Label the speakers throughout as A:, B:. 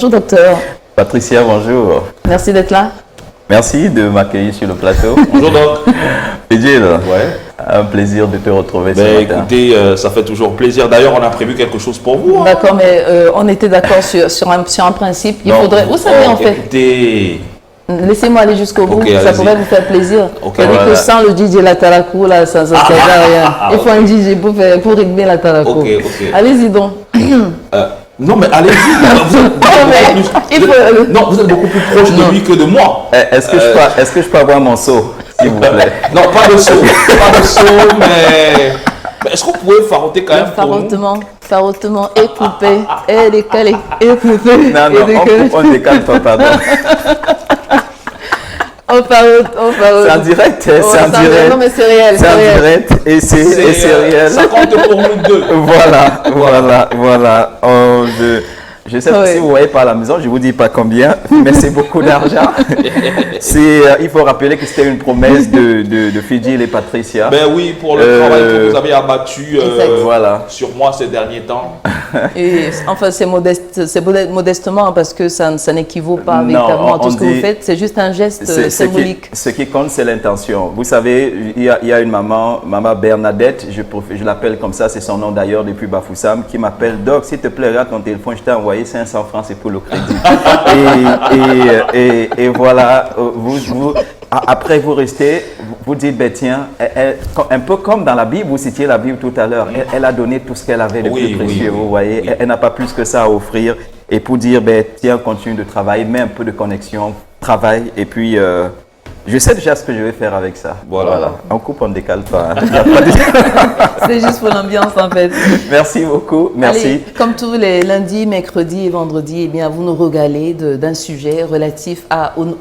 A: Bonjour docteur.
B: Patricia, bonjour.
A: Merci d'être là.
B: Merci de m'accueillir sur le plateau.
C: Bonjour Doc.
B: Fidjil,
C: Ouais.
B: un plaisir de te retrouver ce matin.
C: Écoutez, ça fait toujours plaisir. D'ailleurs, on a prévu quelque chose pour vous. Hein.
A: D'accord, mais on était d'accord sur un principe. Il faudrait. Vous savez, en fait.
C: Écoutez.
A: Laissez-moi aller jusqu'au bout,
C: Ok,
A: ça
C: allez-y.
A: pourrait vous faire plaisir.
C: Ok,
A: C'est-à-dire
C: voilà.
A: que sans le DJ la Tarakou, là, ça ne sert à rien. Il faut un DJ pour rythmer la Tarakou.
C: Ok, ok.
A: Allez-y donc.
C: Non, mais allez-y. Vous êtes beaucoup plus proche de lui que de moi.
B: Est-ce que je peux avoir mon seau, s'il vous plaît?
C: Non, pas de saut. Pas de saut, mais est-ce qu'on pouvait faroter quand même pour nous?
A: Faroutement, et coupé, et décalé, et coupé,
B: Non,
A: et décalé.
B: on ne décale pas, pardon.
A: On faroute.
B: C'est en direct, c'est en direct.
A: Non, mais c'est réel.
B: C'est en
A: réel.
B: direct et c'est réel.
C: Ça compte pour nous deux.
B: Voilà. Je sais pas si vous voyez par la maison, je ne vous dis pas combien, mais c'est beaucoup d'argent. Il faut rappeler que c'était une promesse de Fidjil et Patricia.
C: Ben oui, pour le travail que vous avez abattu
B: Voilà.
C: sur moi ces derniers temps.
A: Et, enfin, c'est modestement parce que ça n'équivaut pas
B: Non,
A: véritablement à tout
B: on
A: ce que
B: dit-
A: vous faites. C'est juste un geste symbolique.
B: Ce qui compte, c'est l'intention. Vous savez, il y a une maman Bernadette, je l'appelle comme ça, c'est son nom d'ailleurs depuis Bafoussam, qui m'appelle Doc, s'il te plaît, regarde ton téléphone, je t'ai envoyé 500 francs, c'est pour le crédit. et voilà, après vous restez, vous dites, ben tiens, un peu comme dans la Bible, vous citiez la Bible tout à l'heure, elle a donné tout ce qu'elle avait de plus précieux, vous voyez, elle n'a pas plus que ça à offrir. Et pour dire, ben tiens, continue de travailler, mets un peu de connexion, travaille, et puis je sais déjà ce que je vais faire avec ça.
C: Voilà.
B: On coupe, on ne décale pas. Hein. Il y a pas de-
A: C'est juste pour l'ambiance en fait.
B: Merci beaucoup, merci.
A: Allez, comme tous les lundis, mercredis et vendredis, eh bien, vous nous regalez d'un sujet relatif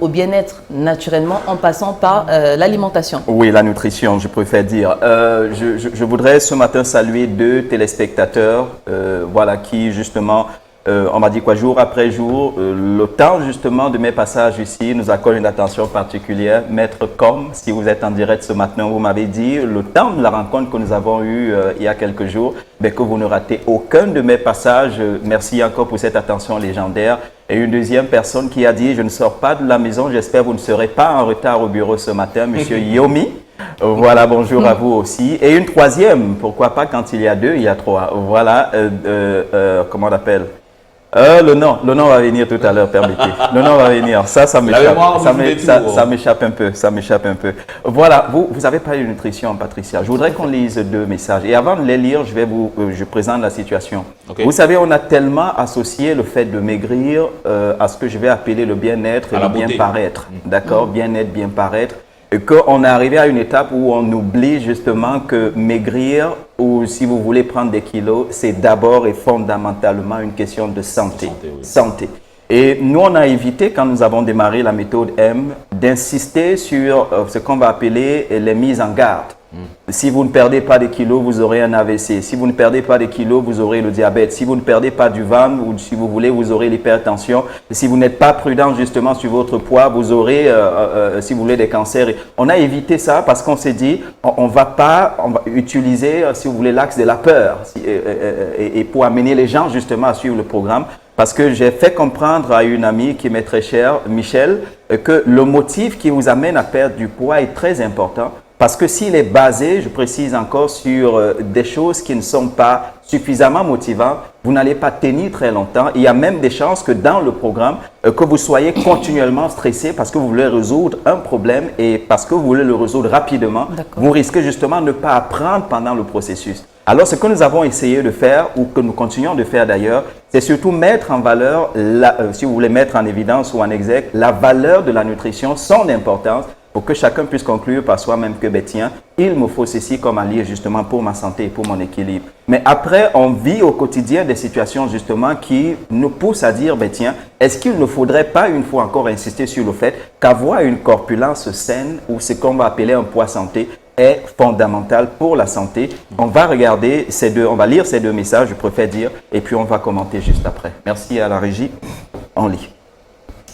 A: au bien-être naturellement en passant par l'alimentation.
B: Oui, la nutrition, je préfère dire. Je voudrais ce matin saluer deux téléspectateurs, voilà, qui justement, on m'a dit quoi, jour après jour, le temps justement de mes passages ici nous accorde une attention particulière. Maître Com, si vous êtes en direct ce matin, vous m'avez dit, le temps de la rencontre que nous avons eue il y a quelques jours, ben, que vous ne ratez aucun de mes passages. Merci encore pour cette attention légendaire. Et une deuxième personne qui a dit, je ne sors pas de la maison, j'espère que vous ne serez pas en retard au bureau ce matin, Monsieur Yomi. Voilà, bonjour à vous aussi. Et une troisième, pourquoi pas quand il y a deux, il y a trois. Voilà, comment on appelle? Le nom va venir tout à l'heure, permettez. Le nom va venir. Ça m'échappe. Ça m'échappe un peu. Voilà, vous avez parlé de nutrition, Patricia. Je voudrais qu'on lise deux messages. Et avant de les lire, je présente la situation.
C: Okay.
B: Vous savez, on a tellement associé le fait de maigrir à ce que je vais appeler le bien-être et le bien-paraître. D'accord? Bien-être, bien-paraître. Et qu'on est arrivé à une étape où on oublie justement que maigrir ou si vous voulez prendre des kilos, c'est d'abord et fondamentalement une question de santé. Santé. Et nous, on a évité, quand nous avons démarré la méthode M, d'insister sur ce qu'on va appeler les mises en garde. Si vous ne perdez pas de kilos, vous aurez un AVC. Si vous ne perdez pas de kilos, vous aurez le diabète. Si vous ne perdez pas du ventre, ou si vous voulez, vous aurez l'hypertension. Si vous n'êtes pas prudent justement sur votre poids, vous aurez, si vous voulez, des cancers. On a évité ça parce qu'on s'est dit, on va utiliser, si vous voulez, l'axe de la peur et pour amener les gens justement à suivre le programme. Parce que j'ai fait comprendre à une amie qui m'est très chère, Michel, que le motif qui vous amène à perdre du poids est très important. Parce que s'il est basé, je précise encore, sur des choses qui ne sont pas suffisamment motivantes, vous n'allez pas tenir très longtemps. Il y a même des chances que dans le programme, que vous soyez continuellement stressé parce que vous voulez résoudre un problème et parce que vous voulez le résoudre rapidement, vous risquez justement de ne pas apprendre pendant le processus. Alors, ce que nous avons essayé de faire, ou que nous continuons de faire d'ailleurs, c'est surtout mettre en valeur, si vous voulez mettre en évidence ou en exergue, la valeur de la nutrition, son importance, pour que chacun puisse conclure par soi-même que, ben tiens, il me faut ceci comme allié justement pour ma santé et pour mon équilibre. Mais après, on vit au quotidien des situations justement qui nous poussent à dire, ben tiens, est-ce qu'il ne faudrait pas une fois encore insister sur le fait qu'avoir une corpulence saine ou ce qu'on va appeler un poids santé est fondamental pour la santé. On va regarder on va lire ces deux messages, je préfère dire, et puis on va commenter juste après. Merci à la régie. On lit.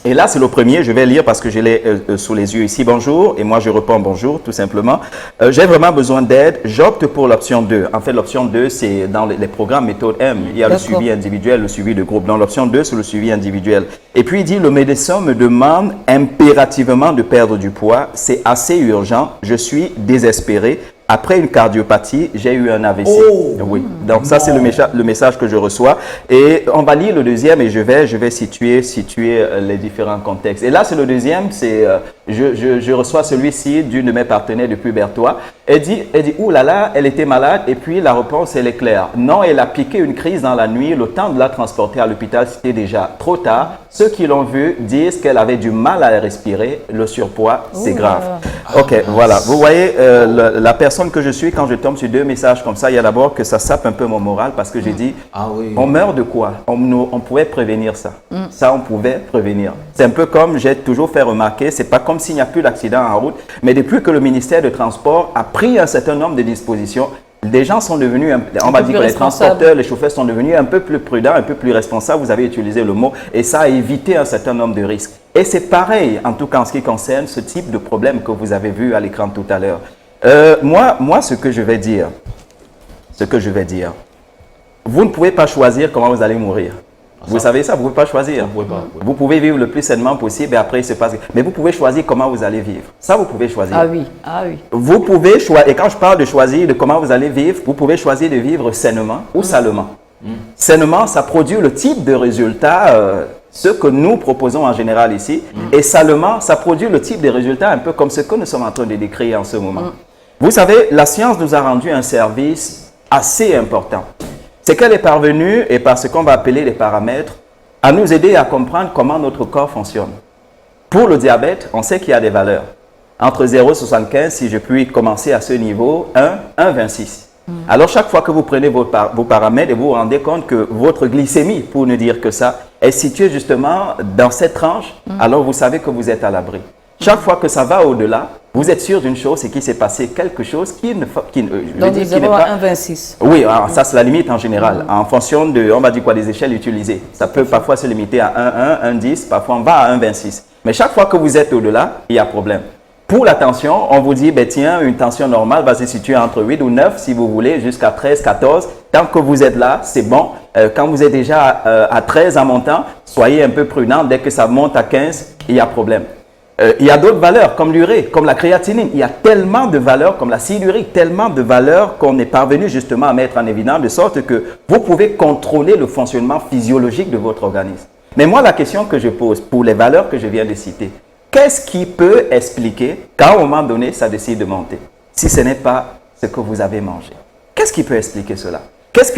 B: Et là, c'est le premier, je vais lire parce que je l'ai sous les yeux ici. Bonjour, et moi je réponds bonjour, tout simplement. J'ai vraiment besoin d'aide, j'opte pour l'option 2. En fait, l'option 2, c'est dans les programmes méthode M. Il y a le suivi individuel, le suivi de groupe. Dans l'option 2, c'est le suivi individuel. Et puis, il dit, le médecin me demande impérativement de perdre du poids. C'est assez urgent, je suis désespéré. Après une cardiopathie, j'ai eu un AVC.
C: Oh,
B: oui. Donc ça, c'est le message que je reçois. Et on va lire le deuxième et je vais situer les différents contextes. Et là, c'est le deuxième, c'est je reçois celui-ci d'une de mes partenaires depuis Berthois. Elle dit, ouh là là, elle était malade. Et puis la réponse, elle est claire. Non, elle a piqué une crise dans la nuit. Le temps de la transporter à l'hôpital, c'était déjà trop tard. Ceux qui l'ont vue disent qu'elle avait du mal à respirer. Le surpoids, c'est grave. Ok, voilà. Vous voyez, la personne que je suis, quand je tombe sur deux messages comme ça, il y a d'abord que ça sape un peu mon moral parce que j'ai dit, on meurt de quoi? On pouvait prévenir ça. Ça, on pouvait prévenir. C'est un peu comme j'ai toujours fait remarquer, c'est pas comme s'il n'y a plus d'accident en route, mais depuis que le ministère de Transport a pris un certain nombre de dispositions, des gens sont devenus, on va dire que les transporteurs, les chauffeurs sont devenus un peu plus prudents, un peu plus responsables, vous avez utilisé le mot, et ça a évité un certain nombre de risques. Et c'est pareil, en tout cas en ce qui concerne ce type de problème que vous avez vu à l'écran tout à l'heure. Moi, ce que je vais dire, vous ne pouvez pas choisir comment vous allez mourir. Vous savez ça, vous ne pouvez pas choisir. Vous pouvez vivre le plus sainement possible et après il se passe. Mais vous pouvez choisir comment vous allez vivre. Ça, vous pouvez choisir.
A: Ah oui, ah oui.
B: Vous pouvez choisir, et quand je parle de choisir de comment vous allez vivre, vous pouvez choisir de vivre sainement ou salement. Sainement, ça produit le type de résultat, ce que nous proposons en général ici. Et salement, ça produit le type de résultat un peu comme ce que nous sommes en train de décrire en ce moment. Vous savez, la science nous a rendu un service assez important. C'est qu'elle est parvenue, et par ce qu'on va appeler les paramètres, à nous aider à comprendre comment notre corps fonctionne. Pour le diabète, on sait qu'il y a des valeurs. Entre 0,75, si je puis commencer à ce niveau, 1,26. Alors, chaque fois que vous prenez vos paramètres et vous vous rendez compte que votre glycémie, pour ne dire que ça, est située justement dans cette tranche, alors vous savez que vous êtes à l'abri. Chaque fois que ça va au-delà, vous êtes sûr d'une chose, c'est qu'il s'est passé quelque chose qui ne
A: donc de 0 à 1,26.
B: Oui, alors ça c'est la limite en général, en fonction de, on va dire quoi, des échelles utilisées. Ça peut parfois se limiter à 1,1, 1,10, parfois on va à 1,26. Mais chaque fois que vous êtes au-delà, il y a problème. Pour la tension, on vous dit, ben tiens, une tension normale va se situer entre 8 ou 9, si vous voulez, jusqu'à 13, 14. Tant que vous êtes là, c'est bon. Quand vous êtes déjà à 13 en montant, soyez un peu prudent. Dès que ça monte à 15, il y a problème. Il y a d'autres valeurs comme l'urée, comme la créatinine. Il y a tellement de valeurs comme l'acide urique, tellement de valeurs qu'on est parvenu justement à mettre en évidence de sorte que vous pouvez contrôler le fonctionnement physiologique de votre organisme. Mais moi, la question que je pose pour les valeurs que je viens de citer, qu'est-ce qui peut expliquer qu'à un moment donné, ça décide de monter, si ce n'est pas ce que vous avez mangé? Qu'est-ce qui peut expliquer cela? Qu'est-ce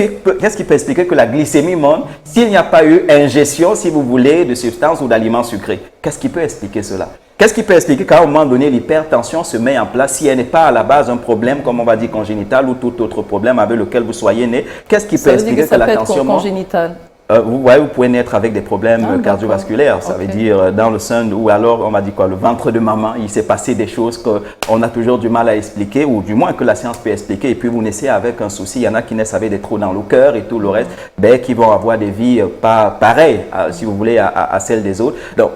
B: qui peut expliquer que la glycémie monte s'il n'y a pas eu ingestion, si vous voulez, de substances ou d'aliments sucrés? Qu'est-ce qui peut expliquer cela? Qu'est-ce qui peut expliquer qu'à un moment donné, l'hypertension se met en place si elle n'est pas à la base un problème, comme on va dire congénital ou tout autre problème avec lequel vous soyez né? Qu'est-ce qui peut expliquer que la tension monte?
A: Congénital.
B: Vous pouvez naître avec des problèmes cardiovasculaires, ça veut dire dans le sein ou alors on va dire quoi, le ventre de maman, il s'est passé des choses qu'on a toujours du mal à expliquer ou du moins que la science peut expliquer et puis vous naissez avec un souci, il y en a qui naissent avec des trous dans le cœur et tout le reste, ben, qui vont avoir des vies pas pareilles, si vous voulez, à celles des autres. Donc,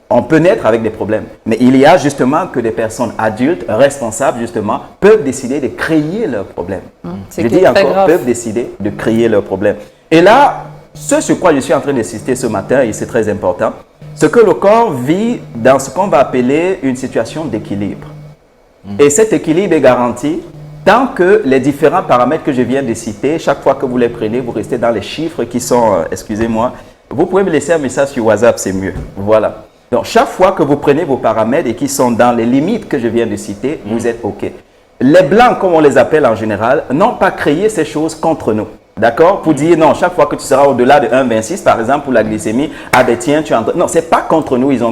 B: on peut naître avec des problèmes, mais il y a justement que des personnes adultes, responsables justement, peuvent décider de créer leurs problèmes. Je dis encore, peuvent décider de créer leurs problèmes. Et là, ce sur quoi je suis en train d'insister ce matin, et c'est très important, c'est que le corps vit dans ce qu'on va appeler une situation d'équilibre. Et cet équilibre est garanti tant que les différents paramètres que je viens de citer, chaque fois que vous les prenez, vous restez dans les chiffres qui sont, excusez-moi, vous pouvez me laisser un message sur WhatsApp, c'est mieux. Voilà. Donc, chaque fois que vous prenez vos paramètres et qui sont dans les limites que je viens de citer, vous êtes OK. Les blancs, comme on les appelle en général, n'ont pas créé ces choses contre nous. D'accord? Pour dire non, chaque fois que tu seras au-delà de 1,26, par exemple, pour la glycémie, ah ben tiens, tu es en train... Non, ce n'est pas contre nous. Ils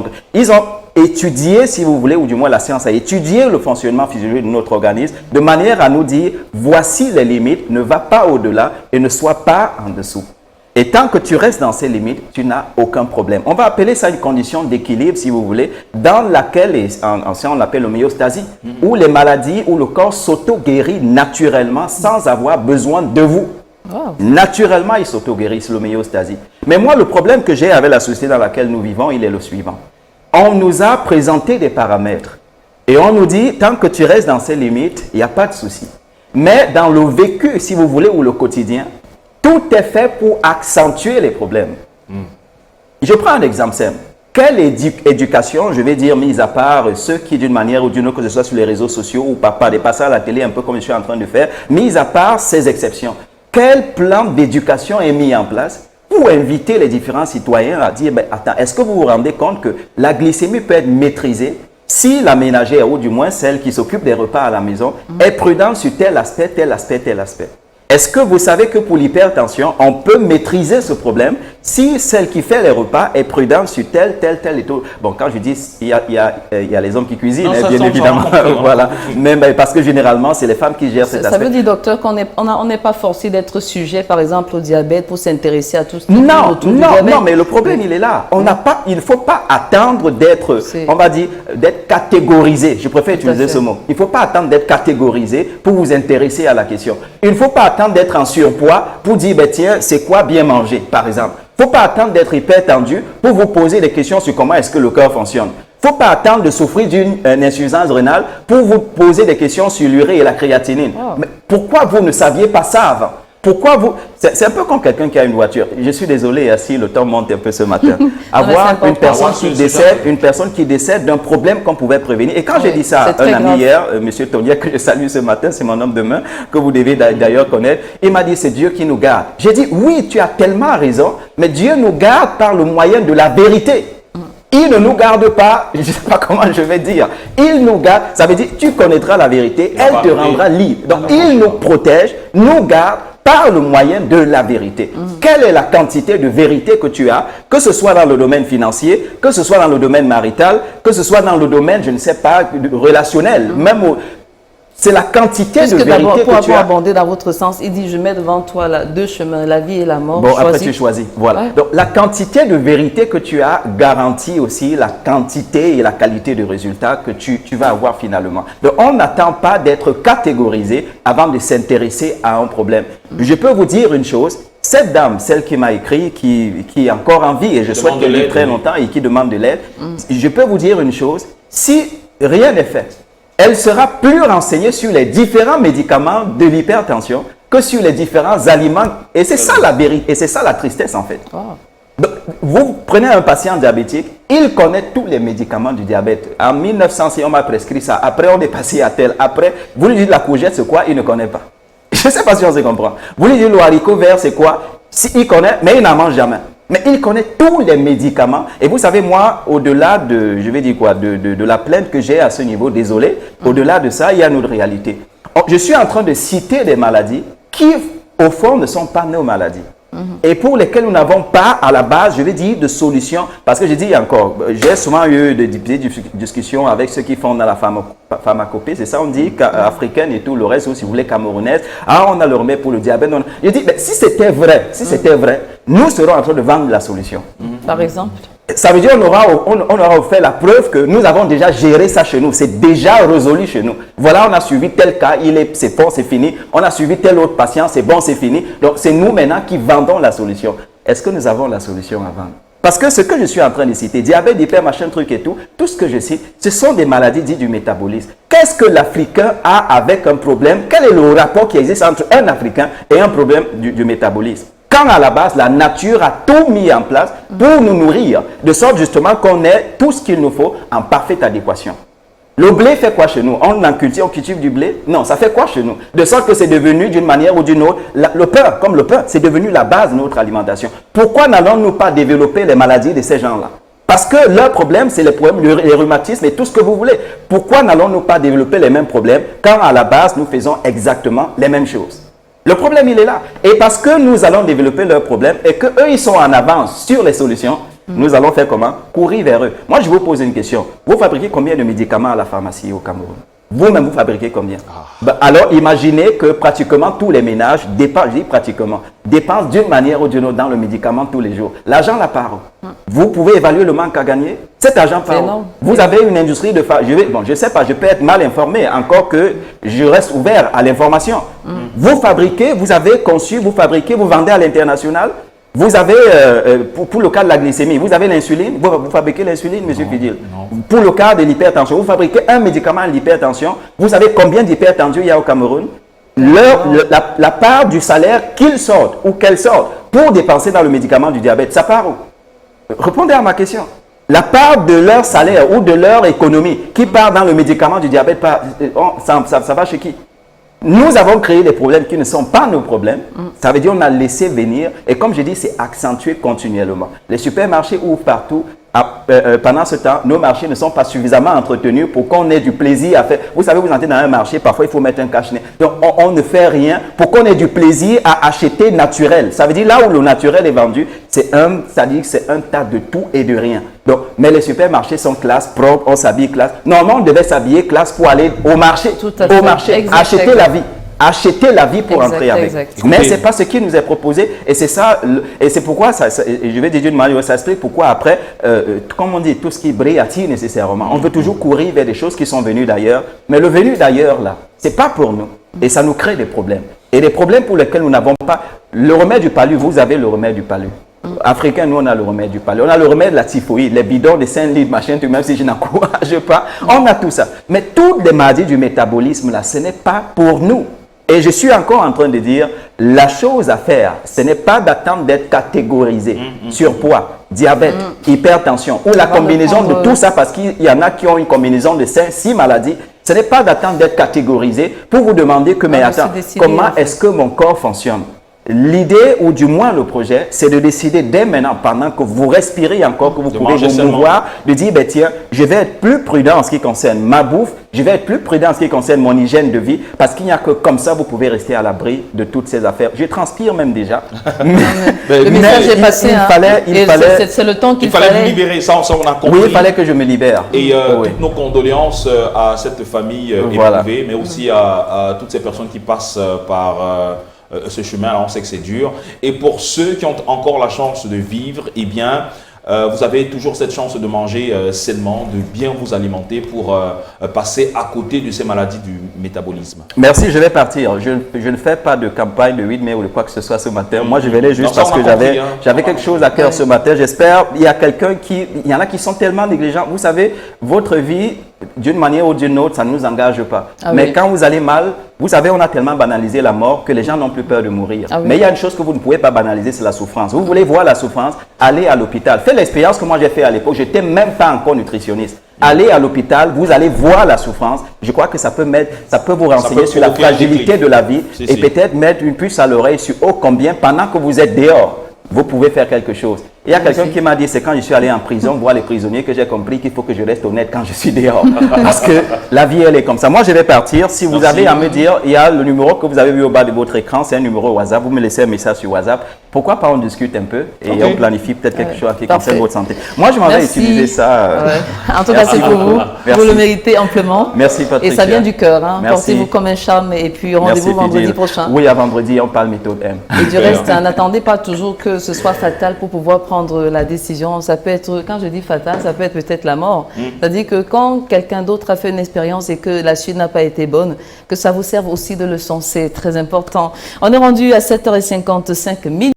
B: ont étudié, si vous voulez, ou du moins la science a étudié le fonctionnement physiologique de notre organisme de manière à nous dire, voici les limites, ne va pas au-delà et ne sois pas en dessous. Et tant que tu restes dans ces limites, tu n'as aucun problème. On va appeler ça une condition d'équilibre, si vous voulez, dans laquelle, en science, on l'appelle l'homéostasie, où les maladies, où le corps s'auto-guérit naturellement sans avoir besoin de vous. Wow. Naturellement, il s'auto-guérissent, l'homéostasie. Mais moi, le problème que j'ai avec la société dans laquelle nous vivons, il est le suivant. on nous a présenté des paramètres. Et on nous dit, tant que tu restes dans ces limites, il n'y a pas de souci. Mais dans le vécu, si vous voulez, ou le quotidien, tout est fait pour accentuer les problèmes. Je prends un exemple simple. Quelle éducation, je vais dire, mise à part ceux qui, d'une manière ou d'une autre, que ce soit sur les réseaux sociaux ou par des passages à la télé, un peu comme je suis en train de faire, mise à part ces exceptions, quel plan d'éducation est mis en place pour inviter les différents citoyens à dire, ben, attends, est-ce que vous vous rendez compte que la glycémie peut être maîtrisée si la ménagère, ou du moins celle qui s'occupe des repas à la maison, est prudente sur tel aspect, tel aspect, tel aspect? Est-ce que vous savez que pour l'hypertension, on peut maîtriser ce problème si celle qui fait les repas est prudente sur tel et tout? Bon, quand je dis, il y a les hommes qui cuisinent,
C: non,
B: bien évidemment. Voilà. Mais parce que généralement, c'est les femmes qui gèrent cet aspect.
A: Ça veut dire, docteur, qu'on n'est pas forcé d'être sujet, par exemple, au diabète pour s'intéresser à tout ce qui
B: non,
A: autour du diabète.
B: Non, mais le problème, il est là. Il ne faut pas attendre d'être, on va dire, d'être catégorisé. Je préfère utiliser ce mot. Il ne faut pas attendre d'être catégorisé pour vous intéresser à la question. Il ne faut pas attendre d'être en surpoids pour dire, ben, tiens, c'est quoi bien manger, par exemple. Il ne faut pas attendre d'être hyper tendu pour vous poser des questions sur comment est-ce que le cœur fonctionne. Il ne faut pas attendre de souffrir d'une insuffisance rénale pour vous poser des questions sur l'urée et la créatinine. Oh. Mais pourquoi vous ne saviez pas ça avant? Pourquoi vous... C'est un peu comme quelqu'un qui a une voiture. Je suis désolé, si le temps monte un peu ce matin. Avoir une personne qui décède d'un problème qu'on pouvait prévenir. Et quand j'ai dit ça à un ami hier, M. Tonia, que je salue ce matin, c'est mon homme de main, que vous devez d'ailleurs connaître, il m'a dit, c'est Dieu qui nous garde. J'ai dit, oui, tu as tellement raison, mais Dieu nous garde par le moyen de la vérité. Il ne nous garde pas, je ne sais pas comment je vais dire, il nous garde, ça veut dire, tu connaîtras la vérité, elle te rendra libre. Donc, il nous protège, nous garde, par le moyen de la vérité. Quelle est la quantité de vérité que tu as, que ce soit dans le domaine financier, que ce soit dans le domaine marital, que ce soit dans le domaine, je ne sais pas, relationnel, même c'est la quantité de vérité que tu as.
A: Pour avoir abondé dans votre sens, il dit, je mets devant toi deux chemins, la vie et la mort.
B: Bon, après tu choisis. Voilà. Ouais. Donc, la quantité de vérité que tu as garantit aussi la quantité et la qualité de résultat que tu vas avoir finalement. Donc, on n'attend pas d'être catégorisé avant de s'intéresser à un problème. Je peux vous dire une chose. Cette dame, celle qui m'a écrit, qui est encore en vie, et je souhaite qu'elle vive très longtemps et qui demande de l'aide, je peux vous dire une chose. Si rien n'est fait, elle sera plus renseignée sur les différents médicaments de l'hypertension que sur les différents aliments. Et c'est ça la vérité, et c'est ça la tristesse en fait. Oh. Donc, vous prenez un patient diabétique, il connaît tous les médicaments du diabète. En 1900, si on m'a prescrit ça, après on est passé à tel, après, vous lui dites la courgette c'est quoi, il ne connaît pas. Je ne sais pas si on se comprend. Vous lui dites le haricot vert c'est quoi, il connaît, mais il n'en mange jamais. Mais il connaît tous les médicaments. Et vous savez, moi, au-delà de, je vais dire quoi, de la plainte que j'ai à ce niveau, désolé, au-delà de ça, il y a une autre réalité. Je suis en train de citer des maladies qui, au fond, ne sont pas nos maladies. Et pour lesquelles nous n'avons pas, à la base, je vais dire, de solutions. Parce que je dis encore, j'ai souvent eu des discussions avec ceux qui font dans la pharmacopée. C'est ça, on dit, africaine et tout le reste, ou si vous voulez, camerounaise. Ah, on a le remède pour le diabète. Je dis, mais si c'était vrai, nous serons en train de vendre la solution.
A: Par exemple?
B: Ça veut dire qu'on aura fait la preuve que nous avons déjà géré ça chez nous. C'est déjà résolu chez nous. Voilà, on a suivi tel cas, c'est bon, c'est fini. On a suivi tel autre patient, c'est bon, c'est fini. Donc, c'est nous maintenant qui vendons la solution. Est-ce que nous avons la solution à vendre? Parce que ce que je suis en train de citer, diabète, hyper, machin, truc et tout ce que je cite, ce sont des maladies dites du métabolisme. Qu'est-ce que l'Africain a avec un problème? Quel est le rapport qui existe entre un Africain et un problème du métabolisme? Quand à la base, la nature a tout mis en place pour nous nourrir, de sorte justement qu'on ait tout ce qu'il nous faut en parfaite adéquation. Le blé fait quoi chez nous? On cultive du blé? Non, ça fait quoi chez nous? De sorte que c'est devenu d'une manière ou d'une autre, le pain, comme le pain, c'est devenu la base de notre alimentation. Pourquoi n'allons-nous pas développer les maladies de ces gens-là? Parce que leur problème, c'est les problèmes, les rhumatismes et tout ce que vous voulez. Pourquoi n'allons-nous pas développer les mêmes problèmes quand à la base, nous faisons exactement les mêmes choses? Le problème, il est là. Et parce que nous allons développer leurs problèmes et qu'eux, ils sont en avance sur les solutions, nous allons faire comment? Courir vers eux. Moi, je vous pose une question. Vous fabriquez combien de médicaments à la pharmacie au Cameroun? Vous-même, vous fabriquez combien? Alors, imaginez que pratiquement tous les ménages dépensent, je dis pratiquement, dépensent d'une manière ou d'une autre dans le médicament tous les jours. L'argent là part. Vous pouvez évaluer le manque à gagner? Cet argent part. Vous avez une industrie de... je ne sais pas, je peux être mal informé, encore que je reste ouvert à l'information. Vous fabriquez, vous avez conçu, vous fabriquez, vous vendez à l'international. Vous avez, pour le cas de la glycémie, vous avez l'insuline, vous fabriquez l'insuline, monsieur Fidil. Pour le cas de l'hypertension, vous fabriquez un médicament à l'hypertension. Vous savez combien d'hypertendus il y a au Cameroun? La part du salaire qu'ils sortent ou qu'elles sortent pour dépenser dans le médicament du diabète, ça part où? Répondez à ma question. La part de leur salaire ou de leur économie qui part dans le médicament du diabète, ça va chez qui? Nous avons créé des problèmes qui ne sont pas nos problèmes. Ça veut dire qu'on a laissé venir. Et comme je dis, c'est accentué continuellement. Les supermarchés ouvrent partout. Pendant ce temps, nos marchés ne sont pas suffisamment entretenus pour qu'on ait du plaisir à faire. Vous savez, vous entrez dans un marché, parfois il faut mettre un cache-nez. Donc, on ne fait rien pour qu'on ait du plaisir à acheter naturel. Ça veut dire là où le naturel est vendu, c'est un tas de tout et de rien. Donc, mais les supermarchés sont classe, propres, on s'habille classe. Normalement, on devait s'habiller classe pour aller au marché. Au marché, acheter la vie. Acheter la vie pour entrer avec. Mais ce n'est pas ce qui nous est proposé. Et c'est ça, et c'est pourquoi, je vais dire d'une manière, ça explique pourquoi après, comme on dit, tout ce qui brille attire nécessairement. On veut toujours courir vers des choses qui sont venues d'ailleurs. Mais le venu d'ailleurs, là, ce n'est pas pour nous. Et ça nous crée des problèmes. Et des problèmes pour lesquels nous n'avons pas. Le remède du palu, vous avez le remède du palu. Africains, nous, on a le remède du palu. On a le remède de la typhoïde, les bidons de 5 litres, machin, même si je n'encourage pas. On a tout ça. Mais toutes les maladies du métabolisme, là, ce n'est pas pour nous. Et je suis encore en train de dire, la chose à faire, ce n'est pas d'attendre d'être catégorisé. Surpoids, diabète, hypertension, ou la combinaison de tout ça, parce qu'il y en a qui ont une combinaison de 5-6 maladies. Ce n'est pas d'attendre d'être catégorisé pour vous demander que, mais attends, comment est-ce que mon corps fonctionne? L'idée, ou du moins le projet, c'est de décider dès maintenant, pendant que vous respirez encore, que vous pouvez vous mouvoir, de dire, ben tiens, je vais être plus prudent en ce qui concerne ma bouffe, je vais être plus prudent en ce qui concerne mon hygiène de vie, parce qu'il n'y a que comme ça, vous pouvez rester à l'abri de toutes ces affaires. Je transpire même déjà.
A: Le message est passé. C'est le temps qu'il fallait.
C: Il fallait vous libérer, ça on a compris.
B: Oui, il fallait que je me libère.
C: Et toutes nos condoléances à cette famille éprouvée, mais aussi à toutes ces personnes qui passent par ce chemin. Alors on sait que c'est dur. Et pour ceux qui ont encore la chance de vivre, eh bien, vous avez toujours cette chance de manger sainement, de bien vous alimenter pour passer à côté de ces maladies du métabolisme.
B: Merci, je vais partir. Je ne fais pas de campagne de 8 mai ou de quoi que ce soit ce matin. Moi, je venais juste parce que j'avais quelque chose à cœur ce matin. J'espère il y a quelqu'un qui... Il y en a qui sont tellement négligents. Vous savez, votre vie, d'une manière ou d'une autre, ça ne nous engage pas. Mais quand vous allez mal, vous savez, on a tellement banalisé la mort que les gens n'ont plus peur de mourir. Mais il y a une chose que vous ne pouvez pas banaliser, c'est la souffrance. Vous voulez voir la souffrance, allez à l'hôpital. Faites l'expérience que moi j'ai fait à l'époque. Je n'étais même pas encore nutritionniste. Allez à l'hôpital, vous allez voir la souffrance. Je crois que ça peut vous renseigner sur la fragilité de la vie et peut-être mettre une puce à l'oreille sur combien, pendant que vous êtes dehors, vous pouvez faire quelque chose. Il y a quelqu'un qui m'a dit, c'est quand je suis allé en prison voir les prisonniers que j'ai compris qu'il faut que je reste honnête quand je suis dehors. Parce que la vie, elle est comme ça. Moi, je vais partir. Si vous avez à me dire, il y a le numéro que vous avez vu au bas de votre écran, c'est un numéro WhatsApp. Vous me laissez un message sur WhatsApp. Pourquoi pas on discute un peu et on planifie peut-être quelque chose qui concerne votre santé. Moi, je m'en vais utiliser ça.
A: En tout cas, c'est pour vous. Merci. Vous le méritez amplement.
B: Merci, Patrick.
A: Et ça vient du cœur. Hein. Portez-vous comme un charme et puis rendez-vous vendredi prochain.
B: Oui, à vendredi, on parle méthode M.
A: Et du reste, n'attendez pas toujours que ce soit fatal pour pouvoir prendre la décision. Ça peut être, quand je dis fatal, ça peut être peut-être la mort. C'est-à-dire que quand quelqu'un d'autre a fait une expérience et que la suite n'a pas été bonne, que ça vous serve aussi de leçon. C'est très important. On est rendu à 7h55.